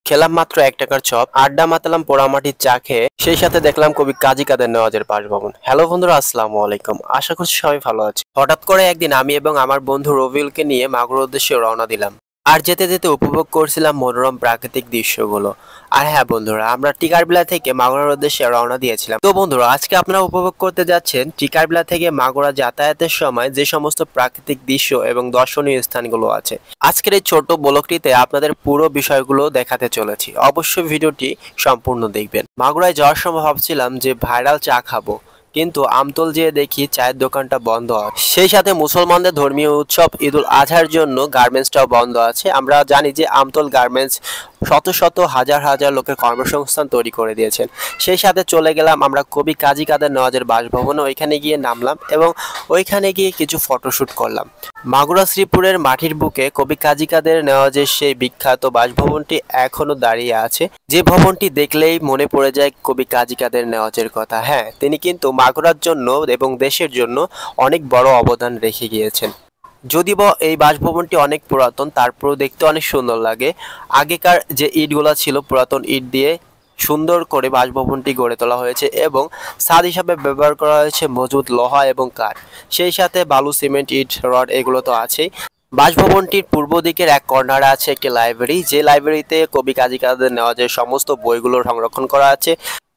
খেলাম মাত্র ১ টাকার চপ, আড্ডা মাতালাম পোড়ামাটির চা খেয়ে, সেই সাথে দেখলাম কবি কাজী কাদের নওয়াজের বাসভবন। হ্যালো বন্ধুরা, আসসালামু আলাইকুম। আশা করছি সবাই ভালো আছে। হঠাৎ করে একদিন আমি এবং আমার বন্ধু রবিউলকে নিয়ে মাগুরার উদ্দেশ্যে রওনা দিলাম। আর যেতে যেতে উপভোগ করছিলাম মনোরম প্রাকৃতিক দৃশ্যগুলো। আর হ্যাঁ বন্ধুরা, আমরা টিকারবিলা থেকে মাগুরার উদ্দেশ্যে রওনা দিয়েছিলাম। তো বন্ধুরা, আজকে আপনারা উপভোগ করতে যাচ্ছেন টিকারবিলা থেকে মাগুরা যাতায়াতের সময় যে সমস্ত প্রাকৃতিক দৃশ্য এবং দর্শনীয় স্থানগুলো আছে। আজকের এই ছোট ব্লগটিতে আপনাদের পুরো বিষয়গুলো দেখাতে চলেছি। অবশ্যই ভিডিওটি সম্পূর্ণ দেখবেন। মাগুরায় যাওয়ার সময় ভাবছিলাম যে ভাইরাল চা খাবো, কিন্তু আমতল যেয়ে দেখি চায়ের দোকানটা বন্ধ আছে। সেই সাথে মুসলমানদের ধর্মীয় উৎসব ঈদুল আজহার জন্য গার্মেন্টসটাও বন্ধ আছে। আমরা জানি যে আমতল গার্মেন্টস শত শত হাজার হাজার লোকের কর্মসংস্থান তৈরি করে দিয়েছেন। সেই সাথে চলে গেলাম আমরা কবি কাজী কাদের নওয়াজের বাসভবনে। ওইখানে গিয়ে নামলাম এবং ওইখানে গিয়ে কিছু ফটোশ্যুট করলাম। মাগুরা শ্রীপুরের মাটির বুকে কবি কাজী কাদের নওয়াজের সেই বিখ্যাত বাসভবনটি এখনো দাঁড়িয়ে আছে, যে ভবনটি দেখলেই মনে পড়ে যায় কবি কাজী কাদের নওয়াজের কথা। হ্যাঁ, তিনি কিন্তু মাগুরার জন্য এবং দেশের জন্য অনেক বড় অবদান রেখে গিয়েছেন। যদিও বা এই বাসভবনটি অনেক পুরাতন, তারপরেও দেখতে অনেক সুন্দর লাগে। আগেকার যে ইটগুলো ছিল, পুরাতন ইট দিয়ে সুন্দর করে বাসভবনটি গড়ে তোলা হয়েছে এবং ছাদ হিসাবে ব্যবহার করা হয়েছে মজবুত লোহা এবং কাঠ। সেই সাথে বালু, সিমেন্ট, ইট, রড এগুলো তো আছেই। বাসভবনটির পূর্ব দিকের এক কর্নারে আছে একটি লাইব্রেরি, যে লাইব্রেরিতে কবি কাজী কাদের নওয়াজের সমস্ত বইগুলো সংরক্ষণ করা আছে।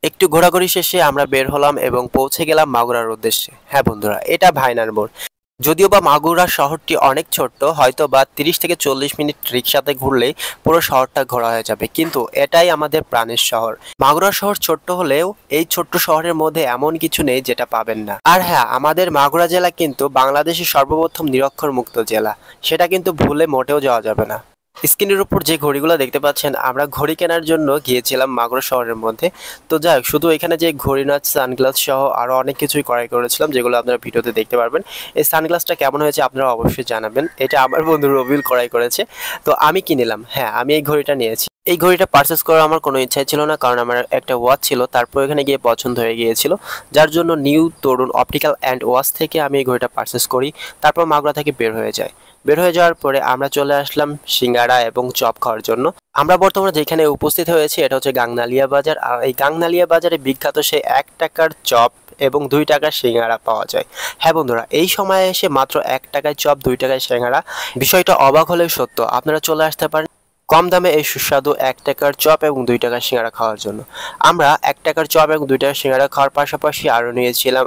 একটু ঘোরাঘুরি শেষে আমরা বের হলাম এবং পৌঁছে গেলাম মাগুরার উদ্দেশ্যে। হ্যাঁ বন্ধুরা, এটা ভাইনার মোড়। যদিও বা মাগুরা শহরটি অনেক ছোট্ট, হয়তো বা 30 থেকে 40 মিনিট রিক্সাতে ঘুরলেই পুরো শহরটা ঘোরা হয়ে যাবে, কিন্তু এটাই আমাদের প্রাণের শহর। মাগুরা শহর ছোট্ট হলেও এই ছোট্ট শহরের মধ্যে এমন কিছু নেই যেটা পাবেন না। আর হ্যাঁ, আমাদের মাগুরা জেলা কিন্তু বাংলাদেশের সর্বপ্রথম নিরক্ষর মুক্ত জেলা, সেটা কিন্তু ভুলে মোটেও যাওয়া যাবে না। স্ক্রিনের উপর যে ঘড়িগুলো দেখতে পাচ্ছেন, আমরা ঘড়ি কেনার জন্য গিয়েছিলাম মাগুরা শহরের মধ্যে। তো যাই হোক, শুধু এখানে যে ঘড়ি না, সানগ্লাস সহ আরও অনেক কিছুই ক্রয় করেছিলাম, যেগুলো আপনারা ভিডিওতে দেখতে পারবেন। এই সানগ্লাসটা কেমন হয়েছে আপনারা অবশ্যই জানাবেন। এটা আমার বন্ধু রবিউল ক্রয় করেছে, তো আমি কি নিলাম? হ্যাঁ, আমি এই ঘড়িটা নিয়েছি। এই ঘড়িটা পারচেস করার আমার কোনো ইচ্ছাই ছিল না, কারণ আমার একটা ওয়াচ ছিল, তারপর এখানে গিয়ে পছন্দ হয়ে গিয়েছিল, যার জন্য new Tarun optical and watch থেকে আমি এই ঘড়িটা পারচেস করি। তারপর মাগুরা থেকে বের হয়ে যায়। বের হয়ে যাওয়ার পরে আমরা চলে আসলাম সিঙ্গাড়া এবং চপ খাওয়ার জন্য। আমরা বর্তমানে যেখানে উপস্থিত হয়েছি এটা হচ্ছে গাংনালিয়া বাজার। আর এই গাংনালিয়া বাজারে বিখ্যাত সেই 1 টাকার চপ এবং 2 টাকার সিঙ্গাড়া পাওয়া যায়। হ্যাঁ বন্ধুরা, এই সময়ে এসে মাত্র 1 টাকায় চপ, 2 টাকায় সিঙ্গাড়া, বিষয়টা অবাক হলেও সত্য। আপনারা চলে আসতে পারেন কম দামে এই সুস্বাদু 1 টাকার চপ এবং 2 টাকার সিঙ্গাড়া খাওয়ার জন্য। আমরা 1 টাকার চপ এবং 2 টাকার সিঙ্গাড়া খাওয়ার পাশাপাশি আরও নিয়েছিলাম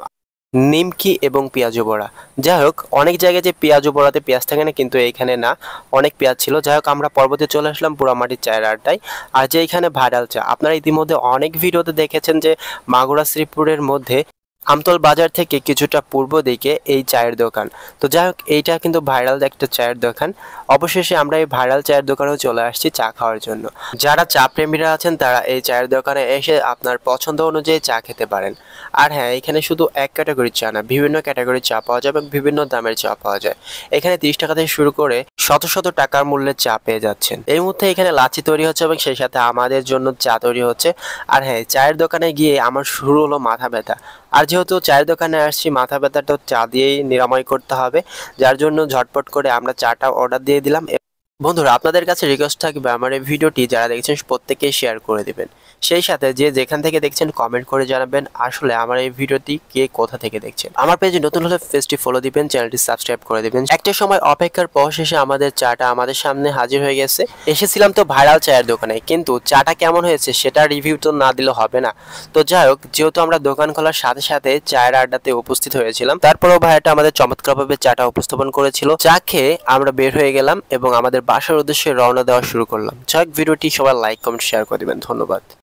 নিমকি এবং পেঁয়াজু বড়া। যাই হোক, অনেক জায়গায় যে পেঁয়াজু বড়াতে পেঁয়াজ থাকে না, কিন্তু এইখানে না, অনেক পেঁয়াজ ছিল। যাই হোক, আমরা পর্বতে চলে আসলাম পোড়ামাটির চায়ের আড্ডায়। আর যে এখানে ভাইরাল চা, আপনারা ইতিমধ্যে অনেক ভিডিওতে দেখেছেন যে মাগুরা শ্রীপুরের মধ্যে আমতল বাজার থেকে কিছুটা পূর্ব দিকে এই চায়ের দোকান। তো যাই হোক, এইটা কিন্তু ভাইরাল একটা চায়ের দোকান। অবশেষে আমরা এই ভাইরাল চায়ের দোকানেও চলে আসছি চা খাওয়ার জন্য। যারা চা প্রেমীরা আছেন তারা এই চায়ের দোকানে এসে আপনার পছন্দ অনুযায়ী চা খেতে পারেন। আর হ্যাঁ, এখানে শুধু এক ক্যাটাগরির চা না, বিভিন্ন ক্যাটাগরির চা পাওয়া যায় এবং বিভিন্ন দামের চা পাওয়া যায়। এখানে 30 টাকা থেকে শুরু করে শত শত টাকার মূল্যের চা পেয়ে যাচ্ছেন। এই মুহূর্তে এখানে লাচ্ছি তৈরি হচ্ছে এবং সেই সাথে আমাদের জন্য চা তৈরি হচ্ছে। আর হ্যাঁ, চায়ের দোকানে গিয়ে আমার শুরু হলো মাথা ব্যথা। আর যেহেতু চায়ের দোকানে আসছি, মাথা ব্যথাটা চা দিয়েই নিরাময় করতে হবে, যার জন্য ঝটপট করে আমরা চাটা অর্ডার দিয়ে দিলাম। বন্ধুরা, আপনাদের কাছে রিকোয়েস্ট থাকবে আমার এই ভিডিওটি যারা দেখছেন প্রত্যেকেই শেয়ার করে দিবেন। সেই সাথে যে যেখান থেকে দেখছেন কমেন্ট করে জানাবেন আসলে আমার এই ভিডিওটি কে কোথা থেকে দেখছেন। আমার পেজে নতুন হলে পেজটি ফলো দিবেন, চ্যানেলটি সাবস্ক্রাইব করে দিবেন। একটা সময় অপেক্ষার পর শেষে আমাদের চাটা আমাদের সামনে হাজির হয়ে গেছে। এসেছিলাম তো ভাইরাল চায়ের দোকানে, কিন্তু চাটা কেমন হয়েছে সেটা রিভিউ তো না দিলে হবে না। তো যাই হোক, যেহেতু আমরা দোকান খোলার সাথে সাথে চায়ের আড্ডাতে উপস্থিত হয়েছিলাম, তারপরেও ভাইয়াটা আমাদের চমৎকারভাবে চাটা উপস্থাপন করেছিল। চা খেয়ে আমরা বের হয়ে গেলাম এবং আমাদের বাসার উদ্দেশ্যে রওনা দেওয়া শুরু করলাম। যাক, ভিডিওটি সবাই লাইক, কমেন্ট, শেয়ার করে দিবেন। ধন্যবাদ।